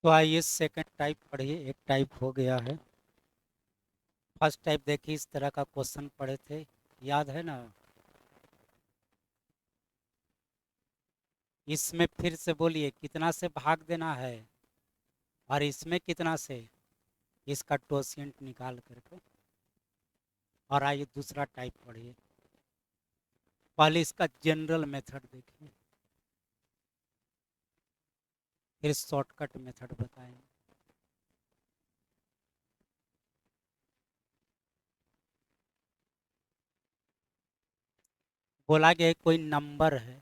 तो आइए second type पढ़िए। एक टाइप हो गया है। फर्स्ट टाइप देखिए, इस तरह का क्वेश्चन पढ़े थे, याद है ना? इसमें फिर से बोलिए कितना से भाग देना है, और इसमें कितना से, इसका टोसिएंट निकाल करके। और आइए दूसरा टाइप पढ़िए। पहले इसका जनरल मेथड देखिए, फिर शॉर्टकट मेथड बताएंगे। बोला गया है कोई नंबर है,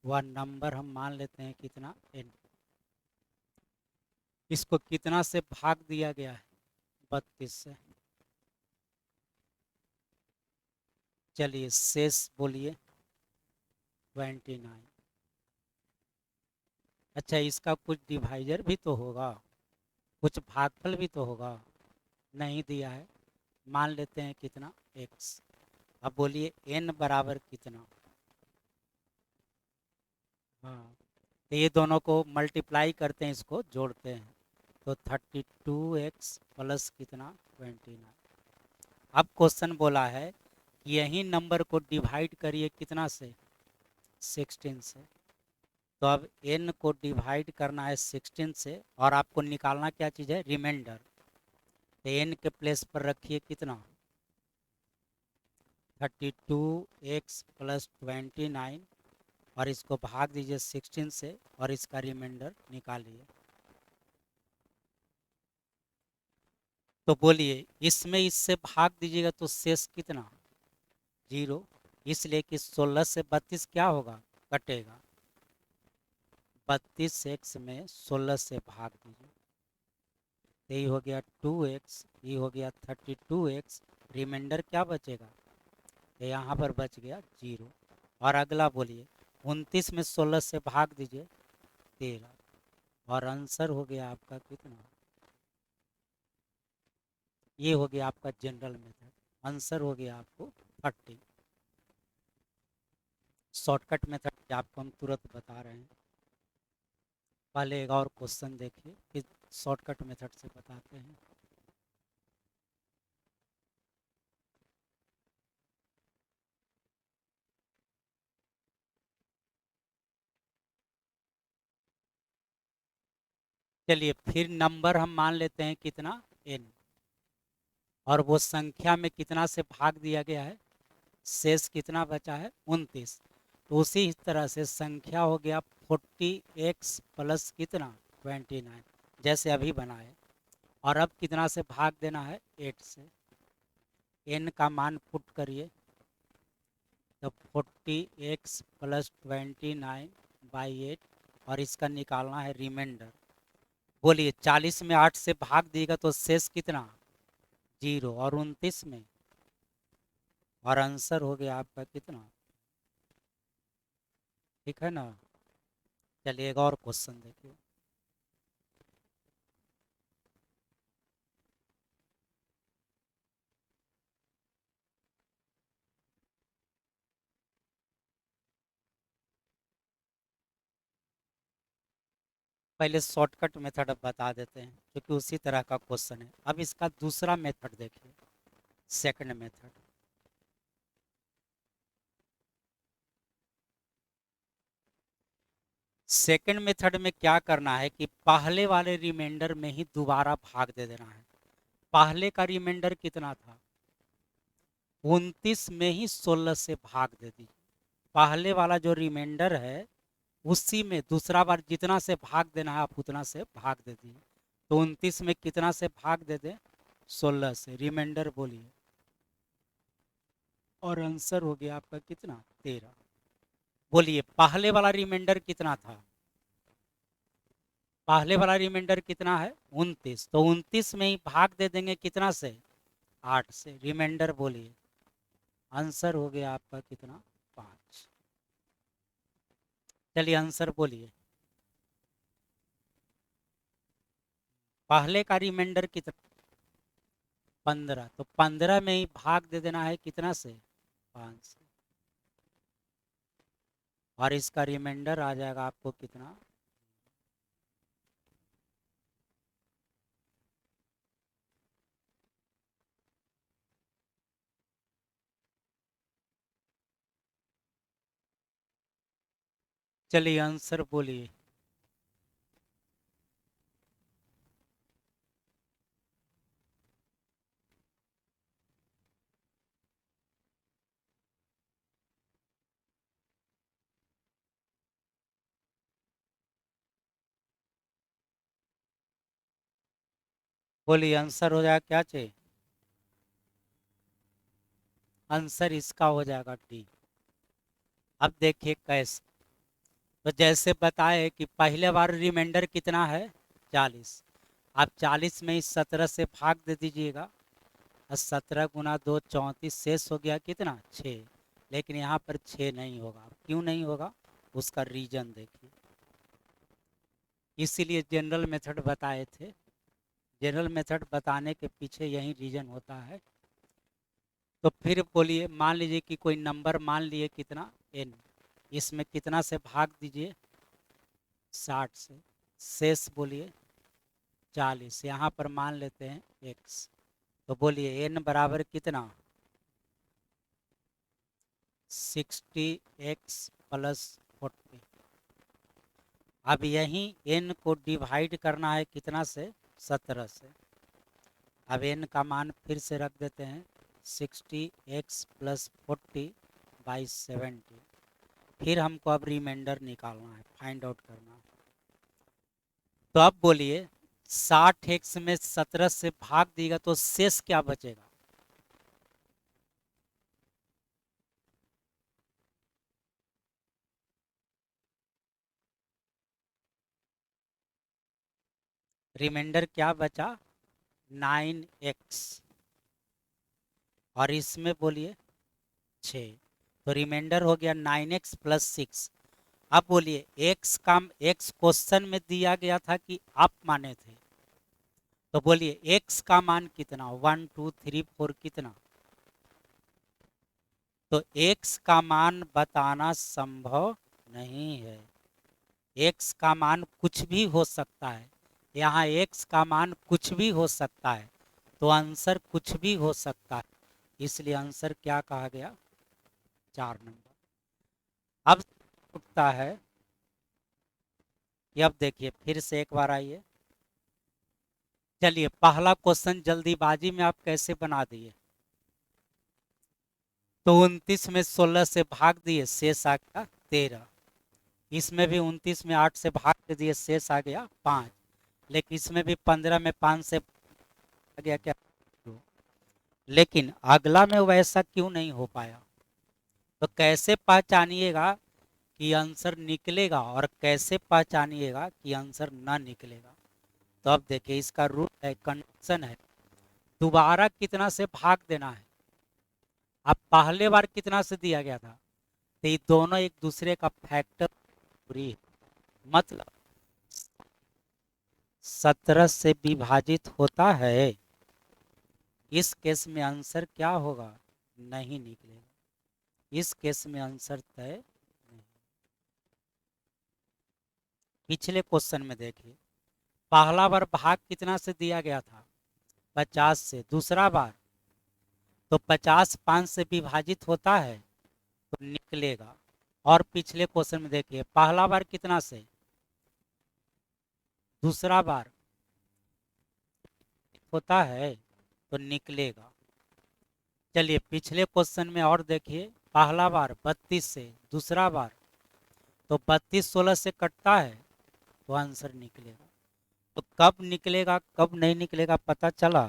वह नंबर हम मान लेते हैं कितना, n। इसको कितना से भाग दिया गया है, 32 से। चलिए शेष बोलिए, 29। अच्छा, इसका कुछ डिवाइजर भी तो होगा, कुछ भागफल भी तो होगा। नहीं दिया है, मान लेते हैं कितना, x। अब बोलिए n बराबर कितना। हाँ, तो ये दोनों को मल्टीप्लाई करते हैं, इसको जोड़ते हैं, तो 32x प्लस कितना, 29। अब क्वेश्चन बोला है कि यही नंबर को डिवाइड करिए कितना से, 16 से। तो अब n को डिवाइड करना है 16 से, और आपको निकालना क्या चीज़ है, रिमाइंडर। तो n के प्लेस पर रखिए कितना, 32x प्लस 29, और इसको भाग दीजिए 16 से, और इसका रिमाइंडर निकालिए। तो बोलिए इसमें इससे भाग दीजिएगा तो शेष कितना, 0। इसलिए कि 16 से 32 क्या होगा, कटेगा। 32x में 16 से भाग दीजिए, तो ये हो गया 2x, ये हो गया 32x। रिमाइंडर क्या बचेगा, तो यहाँ पर बच गया 0। और अगला बोलिए 29 में 16 से भाग दीजिए, 13। और आंसर हो गया आपका कितना, ये हो गया आपका जनरल मेथड। आंसर हो गया आपको 30। शॉर्टकट मेथड आपको हम तुरंत बता रहे हैं। पहले एक और क्वेश्चन देखिए, फिर शॉर्टकट मेथड से बताते हैं। चलिए फिर नंबर हम मान लेते हैं कितना, n। और वो संख्या में कितना से भाग दिया गया है, शेष कितना बचा है, 29। तो उसी तरह से संख्या हो गया 40x प्लस कितना, 29, जैसे अभी बनाए। और अब कितना से भाग देना है, 8 से। n का मान पुट करिए, तो 40x प्लस 29 बाई 8, और इसका निकालना है रिमाइंडर। बोलिए 40 में 8 से भाग दिएगा तो शेष कितना, 0। और 29 में, और आंसर हो गया आपका कितना, ठीक है ना? चलिए एक और क्वेश्चन देखिए। पहले शॉर्टकट मेथड अब बता देते हैं, क्योंकि उसी तरह का क्वेश्चन है। अब इसका दूसरा मेथड देखिए, सेकंड मेथड। सेकंड मेथड में क्या करना है कि पहले वाले रिमाइंडर में ही दोबारा भाग दे देना है। पहले का रिमाइंडर कितना था, 29 में ही 16 से भाग दे दीजिए। पहले वाला जो रिमाइंडर है, उसी में दूसरा बार जितना से भाग देना है आप उतना से भाग दे दीजिए। तो 29 में कितना से भाग दे दें, 16 से। रिमाइंडर बोलिए, और आंसर हो गया आपका कितना, 13। बोलिए पहले वाला रिमाइंडर कितना था, पहले वाला रिमाइंडर कितना है, 29। तो 29 में ही भाग दे देंगे कितना से, 8 से। रिमाइंडर बोलिए, आंसर हो गया आपका कितना, 5। चलिए आंसर बोलिए। पहले का रिमाइंडर कितना, 15। तो 15 में ही भाग दे देना है कितना से, 5 से। और इसका रिमाइंडर आ जाएगा आपको कितना, चलिए आंसर बोलिए। बोलिए आंसर हो जाएगा, क्या चाहिए? आंसर इसका हो जाएगा डी। अब देखिए कैसे। तो जैसे बताए कि पहले बार रिमाइंडर कितना है, 40। आप 40 में इस 17 से भाग दे दीजिएगा, और 17 गुना 2 34, शेष हो गया कितना, 6। लेकिन यहाँ पर 6 नहीं होगा, क्यों नहीं होगा, उसका रीजन देखिए। इसीलिए जनरल मेथड बताए थे। जनरल मेथड बताने के पीछे यही रीजन होता है। तो फिर बोलिए, मान लीजिए कि कोई नंबर मान लिए कितना, n। इसमें कितना से भाग दीजिए, 60 से। शेष बोलिए 40। यहाँ पर मान लेते हैं x। तो बोलिए n बराबर कितना, 60x प्लस 40। अब यहीं n को डिवाइड करना है कितना से, 17 से। अब n का मान फिर से रख देते हैं, 60x प्लस 40/70। फिर हमको अब रिमाइंडर निकालना है, फाइंड आउट करना है। तो अब बोलिए 60x में 17 से भाग दिएगा तो शेष क्या बचेगा? रिमाइंडर क्या बचा, 9x। और इसमें बोलिए 6। तो रिमाइंडर हो गया 9x प्लस 6। अब बोलिए x का, x क्वेश्चन में दिया गया था कि आप माने थे। तो बोलिए x का मान कितना, 1 2 3 4 कितना। तो x का मान बताना संभव नहीं है। x का मान कुछ भी हो सकता है। यहाँ x का मान कुछ भी हो सकता है, तो आंसर कुछ भी हो सकता है। इसलिए आंसर क्या कहा गया, 4 नंबर। अब उठता है कि अब देखिए फिर से एक बार आइए। चलिए पहला क्वेश्चन जल्दीबाजी में आप कैसे बना दिए। तो 29 में 16 से भाग दिए, शेष आ गया 13। इसमें भी 29 में 8 से भाग दे दिए, शेष आ गया 5। लेकिन इसमें भी 15 में 5 से आ गया क्या, 2। लेकिन अगला में वैसा क्यों नहीं हो पाया? तो कैसे पहचानिएगा कि आंसर निकलेगा, और कैसे पहचानिएगा कि आंसर ना निकलेगा? तो अब देखिए इसका रूल है, कंडीशन है, दोबारा कितना से भाग देना है। अब पहले बार कितना से दिया गया था, तो ये दोनों एक दूसरे का फैक्टर पूरी है। मतलब 17 से विभाजित होता है। इस केस में आंसर क्या होगा, नहीं निकलेगा। इस केस में आंसर तय नहीं। पिछले क्वेश्चन में देखिए, पहला बार भाग कितना से दिया गया था, 50 से। दूसरा बार तो 50 5 से विभाजित होता है तो निकलेगा। और पिछले क्वेश्चन में देखिए, पहला बार कितना से, दूसरा बार होता है तो निकलेगा। चलिए पिछले क्वेश्चन में और देखिए, पहला बार 32 से, दूसरा बार तो 32 16 से कटता है तो आंसर निकलेगा। तो कब निकलेगा कब नहीं निकलेगा पता चला।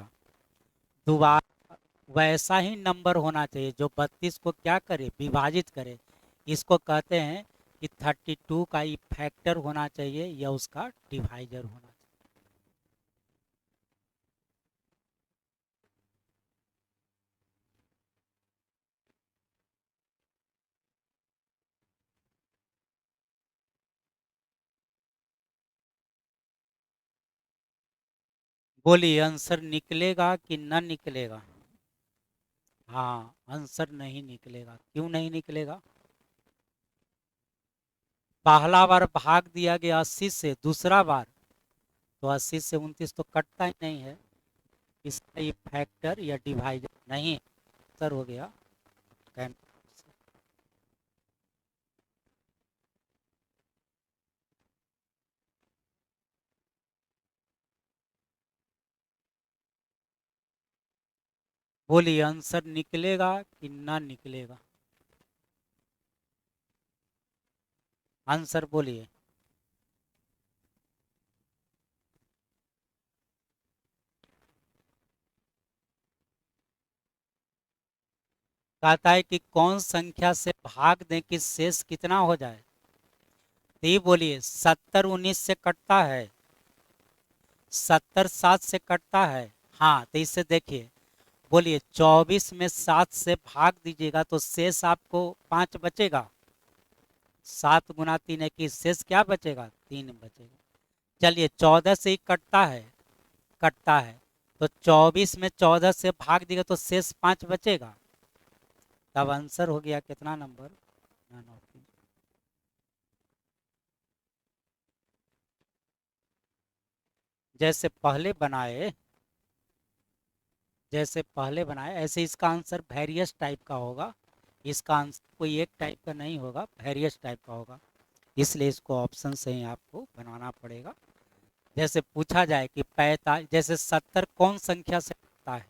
दोबारा वैसा ही नंबर होना चाहिए जो 32 को क्या करे, विभाजित करे। इसको कहते हैं कि 32 का फैक्टर होना चाहिए या उसका डिवाइजर होना चाहिए। बोलिए आंसर निकलेगा कि न निकलेगा? हाँ आंसर नहीं निकलेगा। क्यों नहीं निकलेगा? पहला बार भाग दिया गया 80 से, दूसरा बार तो 80 से 29 तो कटता ही नहीं है। इसका ये फैक्टर या डिवाइजर नहीं है। आंसर हो गया कैंसिल। बोलिए आंसर निकलेगा कि ना निकलेगा? आंसर बोलिए। कहता है कि कौन संख्या से भाग दें कि शेष कितना हो जाए? तो ये बोलिए 70 19 से कटता है, 70 7 से कटता है। हाँ, तो इससे देखिए, बोलिए 24 में 7 से भाग दीजिएगा तो शेष आपको 5 बचेगा। 7 गुना 3 है कि शेष क्या बचेगा? 3 बचेगा। चलिए 14 से ही कटता है, कटता है, तो 24 में 14 से भाग देगा तो शेष 5 बचेगा। तब आंसर हो गया कितना नंबर? None of these। जैसे पहले बनाए, जैसे पहले बनाए ऐसे इसका आंसर वेरियस टाइप का होगा। इसका आंसर कोई एक टाइप का नहीं होगा, वेरियस टाइप का होगा। इसलिए इसको ऑप्शन से ही आपको बनाना पड़ेगा। जैसे पूछा जाए कि 45, जैसे 70 कौन संख्या से कटता है?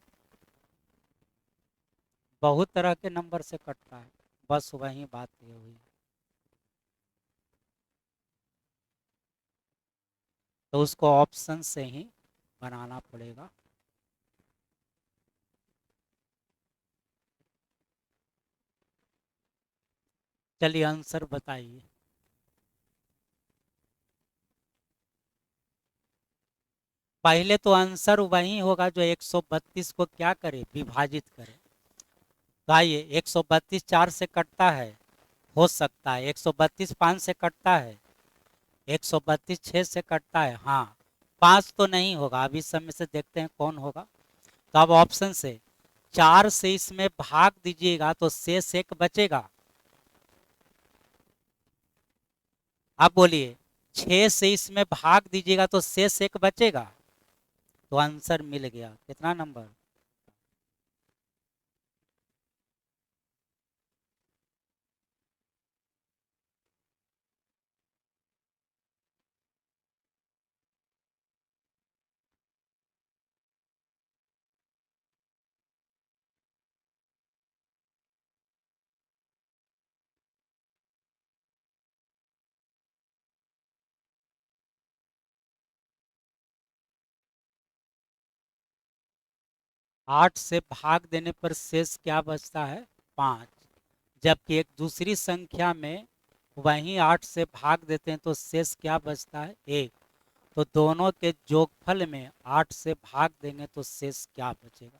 बहुत तरह के नंबर से कटता है, बस वही बात ये हुई। तो उसको ऑप्शन से ही बनाना पड़ेगा। चलिए आंसर बताइए। पहले तो आंसर वही होगा जो 132 को क्या करे, विभाजित करे। तो आइए, 132 4 से कटता है, हो सकता है। 132 5 से कटता है, 132 6 से कटता है। हाँ, 5 तो नहीं होगा। अब इस समय से देखते हैं कौन होगा। तो अब ऑप्शन से 4 से इसमें भाग दीजिएगा तो शेष 1 बचेगा। अब बोलिए 6 से इसमें भाग दीजिएगा तो शेष 1 बचेगा। तो आंसर मिल गया कितना नंबर? आठ से भाग देने पर शेष क्या बचता है? 5। जबकि एक दूसरी संख्या में वहीं 8 से भाग देते हैं तो शेष क्या बचता है? 1। तो दोनों के जोगफल में 8 से भाग देंगे तो शेष क्या बचेगा?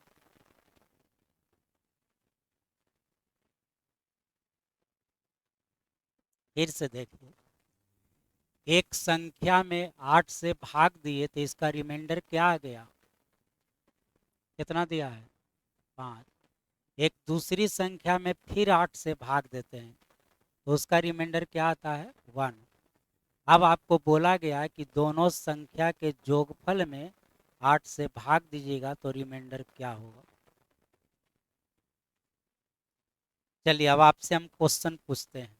फिर से देखिए, एक संख्या में 8 से भाग दिए तो इसका रिमाइंडर क्या आ गया? कितना दिया है? 5। एक दूसरी संख्या में फिर 8 से भाग देते हैं तो उसका रिमाइंडर क्या आता है? 1। अब आपको बोला गया है कि दोनों संख्या के जोगफल में 8 से भाग दीजिएगा तो रिमाइंडर क्या होगा? चलिए अब आपसे हम क्वेश्चन पूछते हैं।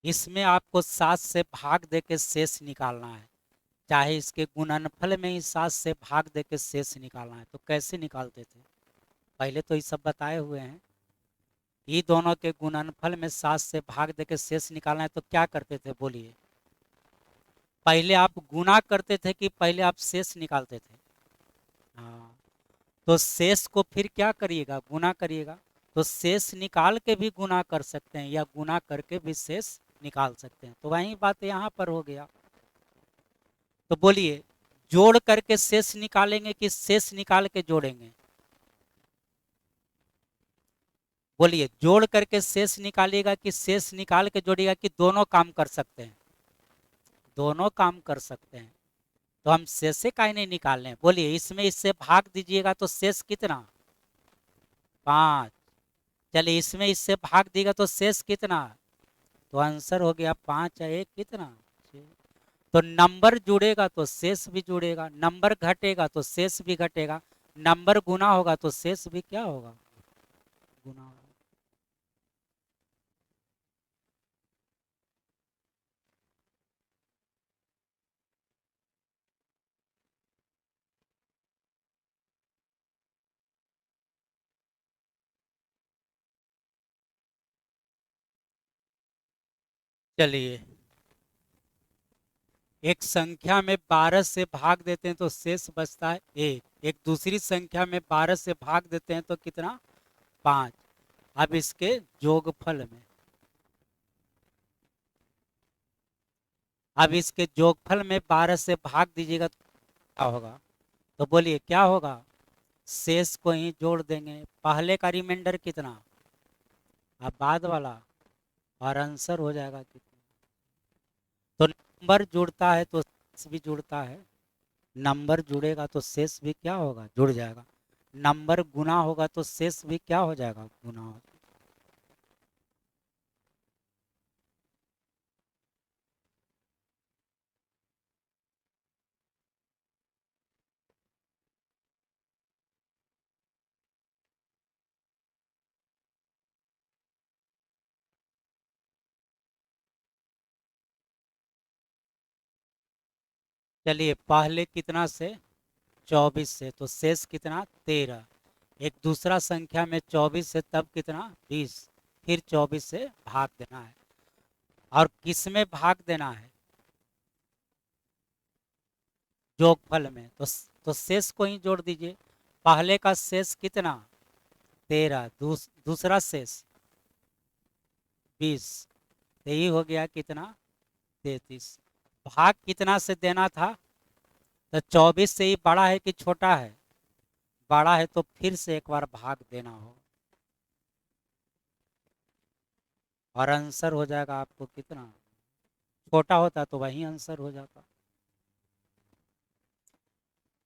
इसमें आपको 7 से भाग दे के शेष निकालना है, चाहे इसके गुणनफल में ही 7 से भाग दे के शेष निकालना है। तो कैसे निकालते थे? पहले तो ये सब बताए हुए हैं। ये दोनों के गुणनफल में 7 से भाग दे के शेष निकालना है तो क्या करते थे बोलिए? पहले आप गुणा करते थे कि पहले आप शेष निकालते थे? हाँ, तो शेष को फिर क्या करिएगा? गुना करिएगा। तो शेष निकाल के भी गुना कर सकते हैं या गुना करके भी शेष निकाल सकते हैं। तो वही बात यहाँ पर हो गया। तो बोलिए, जोड़ करके शेष निकालेंगे कि शेष निकाल के जोड़ेंगे? बोलिए, जोड़ करके शेष निकालिएगा कि शेष निकाल के जोड़िएगा कि दोनों काम कर सकते हैं? दोनों काम कर सकते हैं। तो हम शेष से काहे नहीं निकाल रहे हैं? बोलिए, इसमें इससे भाग दीजिएगा तो शेष कितना? 5। चलिए इसमें इससे भाग देगा तो शेष कितना? तो आंसर हो गया 5 या 1 कितना? 6। तो नंबर जुड़ेगा तो शेष भी जुड़ेगा, नंबर घटेगा तो शेष भी घटेगा, नंबर गुना होगा तो शेष भी क्या होगा? गुना होगा। चलिए, एक संख्या में 12 से भाग देते हैं तो शेष बचता है एक। एक दूसरी संख्या में 12 से भाग देते हैं तो कितना? 5। अब इसके जोगफल में, अब इसके जोगफल में 12 से भाग दीजिएगा तो क्या होगा? तो बोलिए क्या होगा? शेष को ही जोड़ देंगे। पहले का रिमाइंडर कितना, अब बाद वाला, और आंसर हो जाएगा कितना। तो नंबर जुड़ता है तो शेष भी जुड़ता है, नंबर जुड़ेगा तो शेष भी क्या होगा? जुड़ जाएगा। नंबर गुना होगा तो शेष भी क्या हो जाएगा? गुना हो। चलिए, पहले कितना से? 24 से, तो शेष कितना? 13। एक दूसरा संख्या में 24 से तब कितना? 20। फिर 24 से भाग देना है। और किस में भाग देना है? जोगफल में। तो शेष को ही जोड़ दीजिए। पहले का शेष कितना? 13। दूसरा शेष 20। तो यही हो गया कितना? 33। भाग कितना से देना था? तो 24 से ही बड़ा है कि छोटा है? बड़ा है, तो फिर से एक बार भाग देना हो, और आंसर हो जाएगा आपको कितना? छोटा होता तो वही आंसर हो जाता।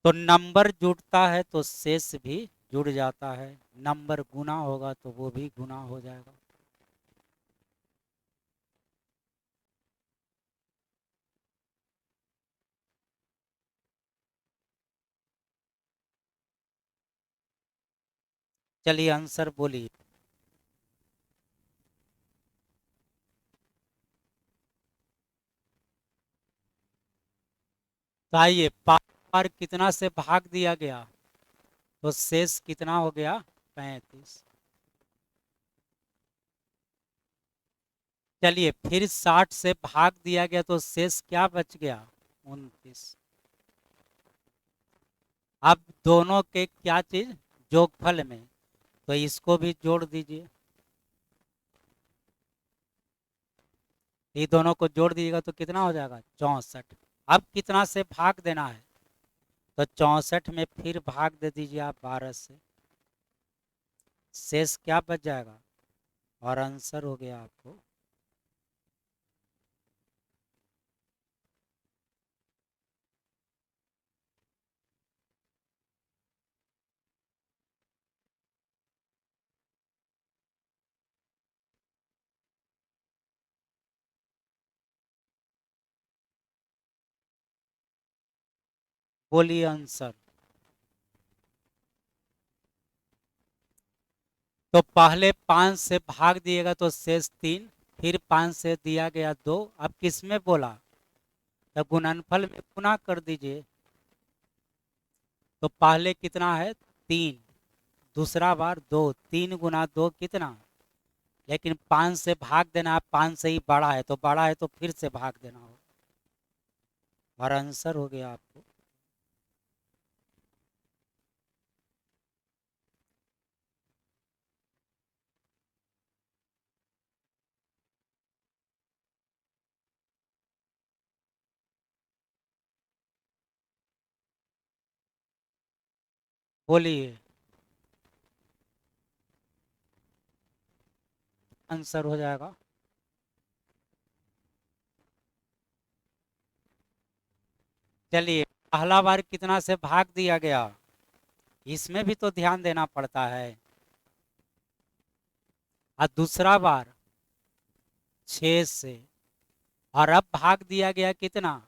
तो नंबर जुड़ता है तो शेष भी जुड़ जाता है, नंबर गुना होगा तो वो भी गुना हो जाएगा। चलिए आंसर बोलिए। तो आइए, 5 बार कितना से भाग दिया गया तो शेष कितना हो गया? 35। चलिए, फिर 60 से भाग दिया गया तो शेष क्या बच गया? 29। अब दोनों के क्या चीज? जोगफल में, तो इसको भी जोड़ दीजिए। ये दोनों को जोड़ दीजिएगा तो कितना हो जाएगा? 64। अब कितना से भाग देना है? तो 64 में फिर भाग दे दीजिए आप 12 से, शेष क्या बच जाएगा? और आंसर हो गया आपको। बोलिए आंसर। तो पहले 5 से भाग दिएगा तो शेष 3, फिर 5 से दिया गया 2। अब किस में बोला? तो गुणनफल में गुना कर दीजिए। तो पहले कितना है? 3। दूसरा बार 2। 3 गुना 2 कितना? लेकिन 5 से भाग देना है, 5 से ही बड़ा है, तो बड़ा है तो फिर से भाग देना हो, और आंसर हो गया आपको। बोलिए आंसर हो जाएगा। चलिए, पहला बार कितना से भाग दिया गया? इसमें भी तो ध्यान देना पड़ता है। और दूसरा बार 6 से, और अब भाग दिया गया कितना?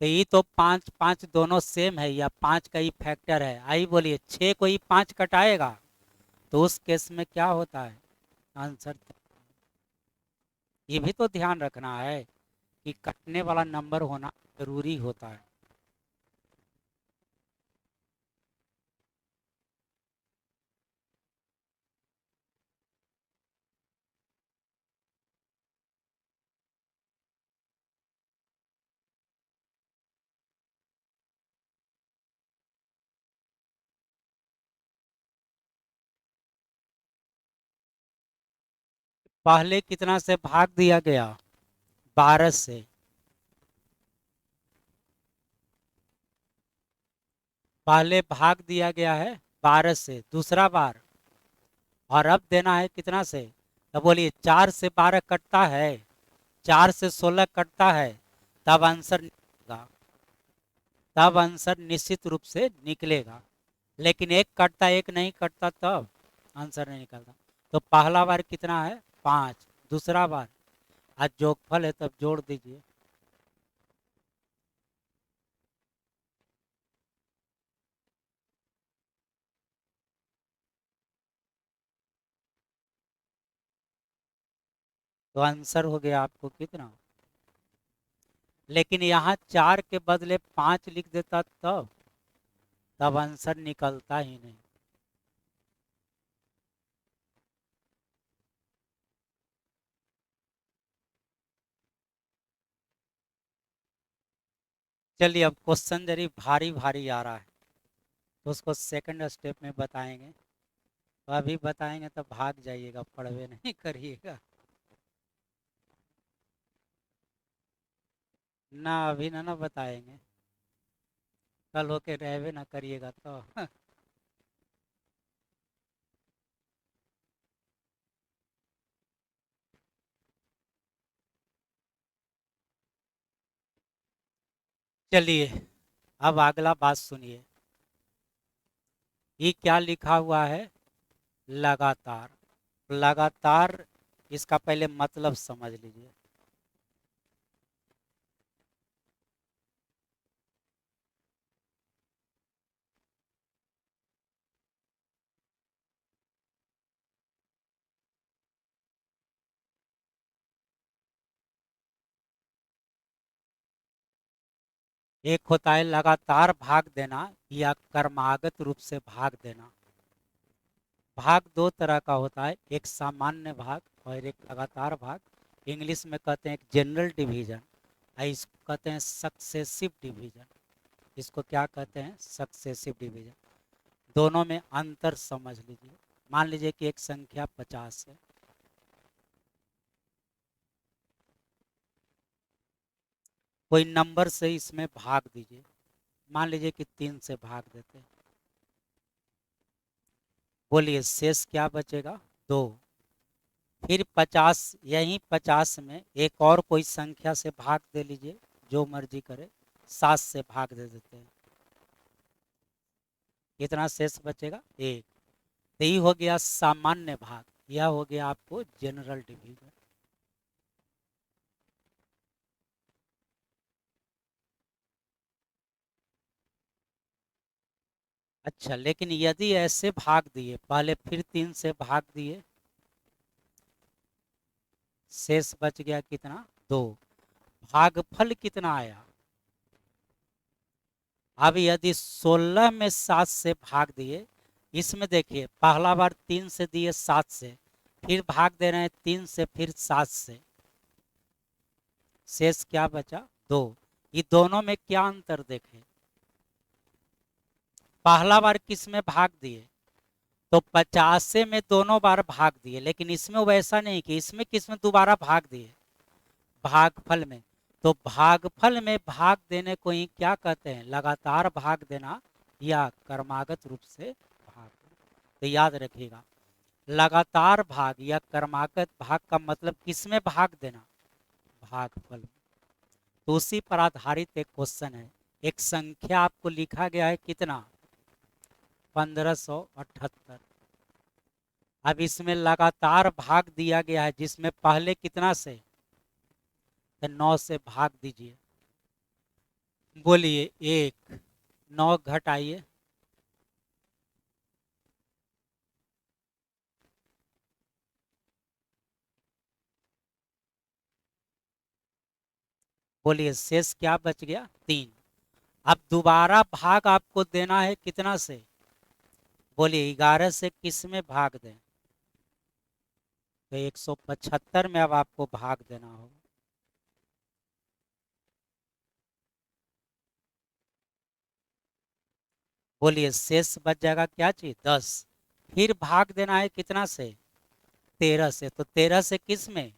तो ये तो 5 5 दोनों सेम है, या 5 का ही फैक्टर है। आई बोलिए, 6 को ही 5 कटाएगा तो उस केस में क्या होता है? आंसर। ये भी तो ध्यान रखना है कि कटने वाला नंबर होना जरूरी होता है। पहले कितना से भाग दिया गया? 12 से। पहले भाग दिया गया है 12 से दूसरा बार, और अब देना है कितना से? तो बोलिए 4 से 12 कटता है, 4 से 16 कटता है, तब आंसर निकलेगा। तब आंसर निश्चित रूप से निकलेगा। लेकिन एक कटता एक नहीं कटता तब आंसर नहीं निकलता। तो पहला बार कितना है? 5। दूसरा बार आज जोगफल है तब जोड़ दीजिए। तो आंसर हो गया आपको कितना? लेकिन यहाँ 4 के बदले 5 लिख देता तब आंसर निकलता ही नहीं। चलिए अब क्वेश्चन जरी भारी भारी आ रहा है, तो उसको सेकंड स्टेप में बताएंगे। तो अभी बताएंगे तो भाग जाइएगा, पढ़वे नहीं करिएगा ना। अभी ना बताएंगे, कल होके रहवे ना करिएगा तो चलिए अब अगला बात सुनिए। ये क्या लिखा हुआ है? लगातार। लगातार, इसका पहले मतलब समझ लीजिए। एक होता है लगातार भाग देना या क्रमागत रूप से भाग देना। भाग दो तरह का होता है, एक सामान्य भाग और एक लगातार भाग। इंग्लिश में कहते हैं एक जनरल डिवीजन, और इसको कहते हैं सक्सेसिव डिवीजन। इसको क्या कहते हैं? Successive division. दोनों में अंतर समझ लीजिए। मान लीजिए कि एक संख्या 50 है। कोई नंबर से इसमें भाग दीजिए। मान लीजिए कि 3 से भाग देते हैं। बोलिए शेष क्या बचेगा? 2। फिर 50, यही 50 में एक और कोई संख्या से भाग दे लीजिए, जो मर्जी करे। 7 से भाग दे देते हैं। कितना शेष बचेगा? 1। तो ये हो गया सामान्य भाग, यह हो गया आपको जनरल डिवीजन। अच्छा, लेकिन यदि ऐसे भाग दिए, पहले फिर 3 से भाग दिए, शेष बच गया कितना? 2। भागफल कितना आया? अब यदि 16 में 7 से भाग दिए, इसमें देखिए पहला बार 3 से दिए 7 से, फिर भाग दे रहे हैं 3 से फिर 7 से, शेष क्या बचा? 2। ये दोनों में क्या अंतर देखें? पहला बार किस में भाग दिए? तो 50 में दोनों बार भाग दिए, लेकिन इसमें वैसा नहीं कि इसमें किस में दोबारा भाग दिए? भागफल में। तो भागफल में भाग देने को ही क्या कहते हैं? लगातार भाग देना या क्रमागत रूप से भाग देना। तो याद रखिएगा, लगातार भाग या क्रमागत भाग का मतलब किसमें भाग देना? भागफल में। तो उसी पर आधारित एक क्वेश्चन है। एक संख्या आपको लिखा गया है कितना? 1578। अब इसमें लगातार भाग दिया गया है, जिसमें पहले कितना से? तो 9 से भाग दीजिए। बोलिए 1। 9 घटाइए। बोलिए शेष क्या बच गया? 3। अब दोबारा भाग आपको देना है कितना से? बोलिए 11 से किस में भाग दें? तो 175 में अब आपको भाग देना होगा। बोलिए शेष बच जाएगा क्या चीज? 10। फिर भाग देना है कितना से? 13 से, तो 13 से किस में,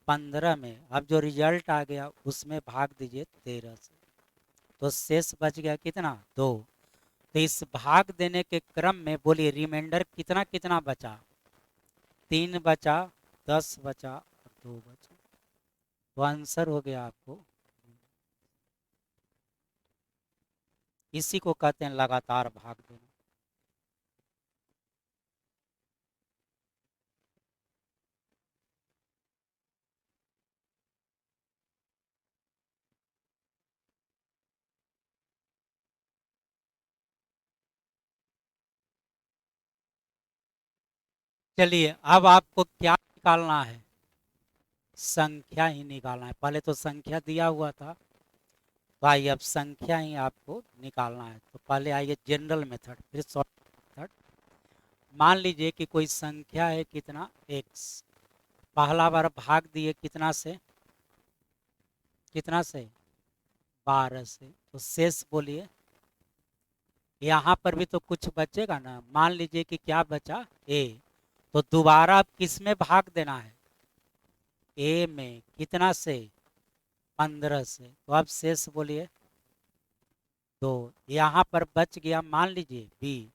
15 में। अब जो रिजल्ट आ गया उसमें भाग दीजिए 13 से, तो शेष बच गया कितना, 2। तो इस भाग देने के क्रम में बोलिए रिमाइंडर कितना कितना बचा, 3 बचा, 10 बचा और 2 बचा। तो आंसर हो गया आपको, इसी को कहते हैं लगातार भाग देना। चलिए अब आपको क्या निकालना है, संख्या ही निकालना है। पहले तो संख्या दिया हुआ था, भाई अब संख्या ही आपको निकालना है। तो पहले आइए जनरल मेथड, फिर शॉर्ट मेथड। मान लीजिए कि कोई संख्या है कितना, x, पहला बार भाग दिए कितना से, कितना से, 12 से, तो शेष बोलिए। यहाँ पर भी तो कुछ बचेगा ना, मान लीजिए कि क्या बचा, a, तो दोबारा अब किस में भाग देना है, a में, कितना से, 15 से, तो अब शेष बोलिए 2। यहाँ पर बच गया मान लीजिए b,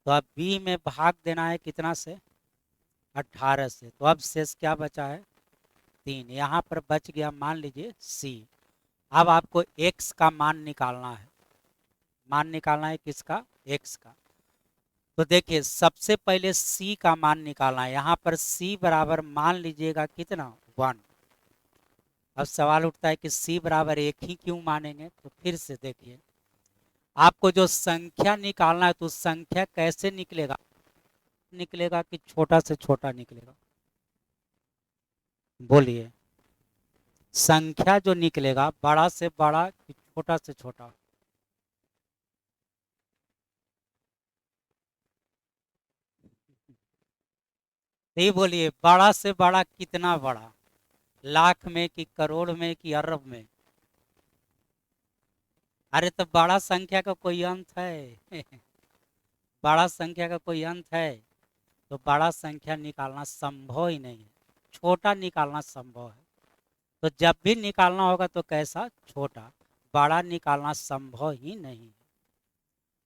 तो अब b में भाग देना है कितना से, 18 से, तो अब शेष क्या बचा है, 3। यहाँ पर बच गया मान लीजिए c। अब आपको x का मान निकालना है, मान निकालना है किसका, x का। तो देखिए सबसे पहले c का मान निकालना है। यहाँ पर c बराबर मान लीजिएगा कितना, 1। अब सवाल उठता है कि c बराबर 1 ही क्यों मानेंगे, तो फिर से देखिए आपको जो संख्या निकालना है तो संख्या कैसे निकलेगा, निकलेगा कि छोटा से छोटा निकलेगा, बोलिए। संख्या जो निकलेगा बड़ा से बड़ा कि छोटा से छोटा, ये बोलिए बड़ा से बड़ा कितना बड़ा, लाख में कि करोड़ में कि अरब में। अरे तो बड़ा संख्या का कोई अंत है बड़ा संख्या का कोई अंत है, तो बड़ा संख्या निकालना संभव ही नहीं है, छोटा निकालना संभव है। तो जब भी निकालना होगा तो कैसा, छोटा, बड़ा निकालना संभव ही नहीं है।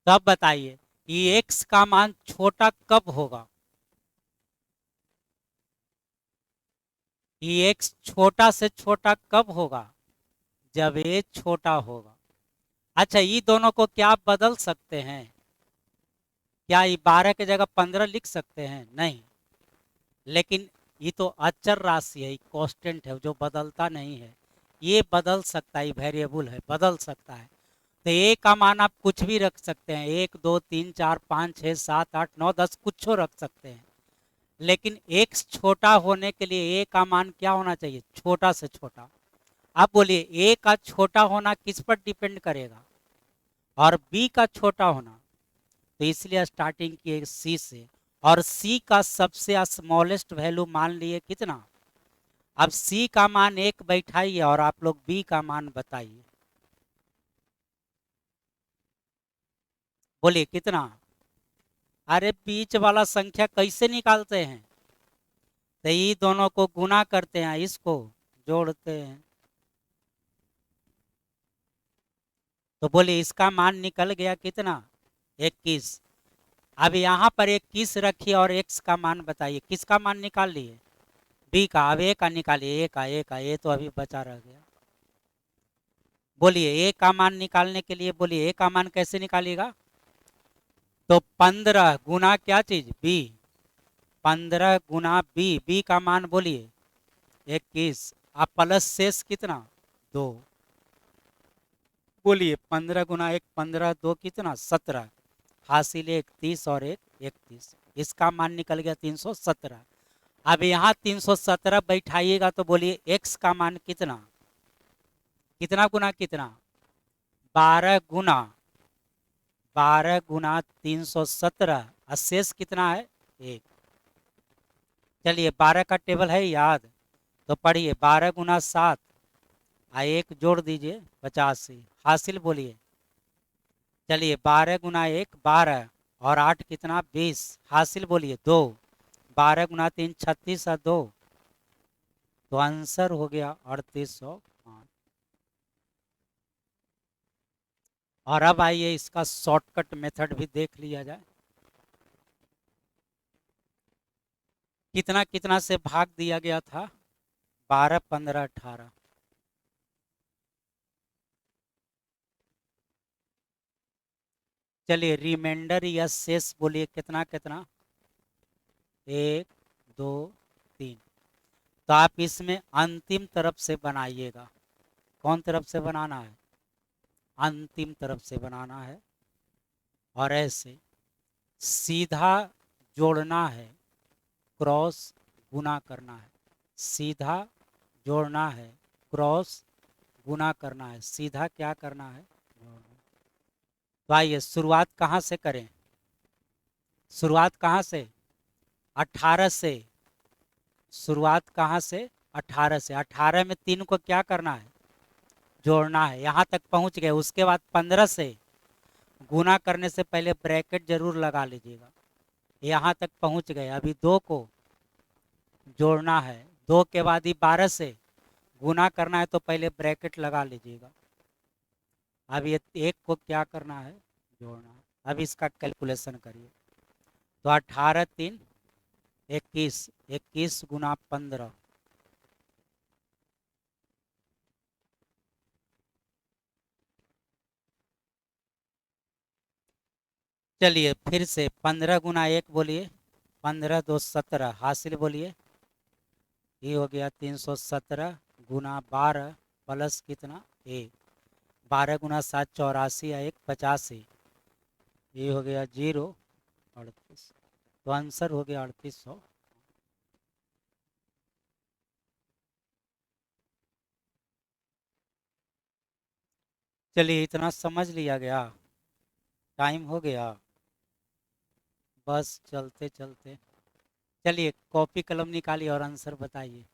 तब बताइए कि x का मान छोटा कब होगा, ये x छोटा से छोटा कब होगा, जब ये छोटा होगा। अच्छा ये दोनों को क्या आप बदल सकते हैं, क्या ये 12 की जगह 15 लिख सकते हैं, नहीं। लेकिन ये तो अचर राशि है, कांस्टेंट है जो बदलता नहीं है, ये बदल सकता है, वेरिएबल है, बदल सकता है। तो ए का मान आप कुछ भी रख सकते हैं, 1 2 3 4 5 6 7 8 9 10 कुछ रख सकते हैं। लेकिन x छोटा होने के लिए ए का मान क्या होना चाहिए, छोटा से छोटा। आप बोलिए ए का छोटा होना किस पर डिपेंड करेगा, और बी का छोटा होना, तो इसलिए स्टार्टिंग किए सी से, और सी का सबसे स्मॉलेस्ट वैल्यू मान लिए कितना। अब सी का मान 1 बैठाइए और आप लोग बी का मान बताइए, बोलिए कितना। अरे बीच वाला संख्या कैसे निकालते हैं, तो ये दोनों को गुना करते हैं, इसको जोड़ते हैं, तो बोलिए इसका मान निकल गया कितना, 21। अब यहाँ पर 21 रखिए और x का मान बताइए, किसका मान निकाल लिए, b का। अब a का निकालिए, a का ये तो अभी बचा रह गया। बोलिए a का मान निकालने के लिए, बोलिए a का मान कैसे निकालिएगा, तो 15 गुना क्या चीज, b, 15 गुना b का मान बोलिए 21। अब प्लस शेष कितना, 2। बोलिए 15 गुना 1 15, 2 कितना, 17, हासिल 1 30 और 1 31, इसका मान निकल गया 317। अब यहाँ 317 बैठाइएगा तो बोलिए x का मान कितना, कितना गुना कितना, 12 गुना 317, और शेष कितना है, 1। चलिए 12 का टेबल है याद, तो पढ़िए 12 गुना 7, आ 1 जोड़ दीजिए 85, हासिल बोलिए। चलिए 12 गुना 1 12 और 8 कितना, 20, हासिल बोलिए 2, 12 गुना 3 36 और 2, तो आंसर हो गया 3805। और अब आइए इसका शॉर्टकट मेथड भी देख लिया जाए। कितना कितना से भाग दिया गया था? 12 15 18। चलिए रिमाइंडर या शेष बोलिए कितना कितना? 1 2 3। तो आप इसमें अंतिम तरफ से बनाइएगा। कौन तरफ से बनाना है? अंतिम तरफ से बनाना है। और ऐसे सीधा जोड़ना है, क्रॉस गुना करना है। सीधा जोड़ना है, क्रॉस गुना करना है। सीधा क्या करना है? जोड़ना। तो आइए शुरुआत कहाँ से करें? शुरुआत कहाँ से? 18 से। शुरुआत कहाँ से? 18 से। 18 में 3 को क्या करना है? जोड़ना है। यहाँ तक पहुँच गए। उसके बाद 15 से गुना करने से पहले ब्रैकेट जरूर लगा लीजिएगा। यहाँ तक पहुँच गए। अभी 2 को जोड़ना है। 2 के बाद ही 12 से गुना करना है, तो पहले ब्रैकेट लगा लीजिएगा। अब ये 1 को क्या करना है? जोड़ना है। अब इसका कैलकुलेशन करिए। तो 18 3 21, 21 गुना 15। चलिए फिर से 15 गुना 1 बोलिए। 15 2 17 हासिल बोलिए। ये हो गया 317 गुना 12 प्लस कितना? 1। 12 गुना 7 84 या 1 85। ये हो गया 0 38। तो आंसर हो गया 3800। चलिए इतना समझ लिया गया। टाइम हो गया। बस चलते चलते। चलिए कॉपी कलम निकालिए और आंसर बताइए।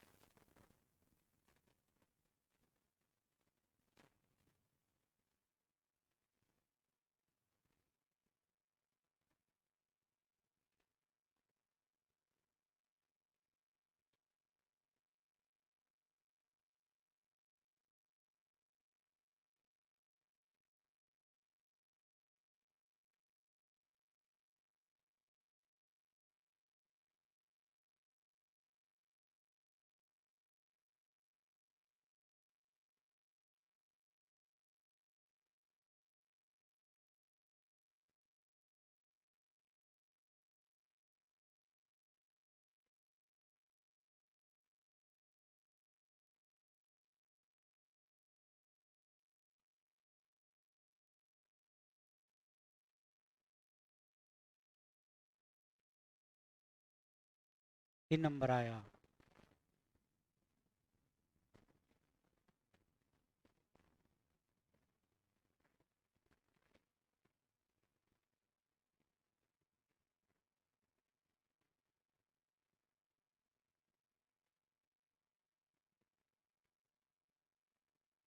तीन नंबर आया।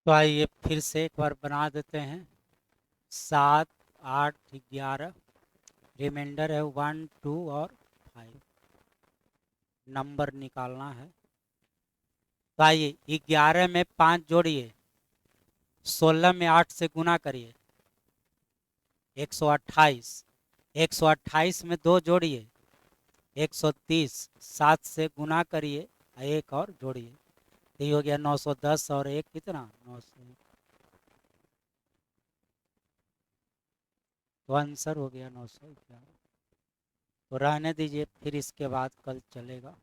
तो आइए फिर से एक बार बना देते हैं। 7 8 11। रिमाइंडर है 1 2 और 5। नंबर निकालना है। तो आइए 11 में 5 जोड़िए। 16 में 8 से गुना करिए। 128। 128 में 2 जोड़िए। 130। 7 से गुना करिए, एक और जोड़िए। तो ये हो गया 910 और एक कितना? 900। तो आंसर हो गया 911। तो रहने दीजिए, फिर इसके बाद कल चलेगा।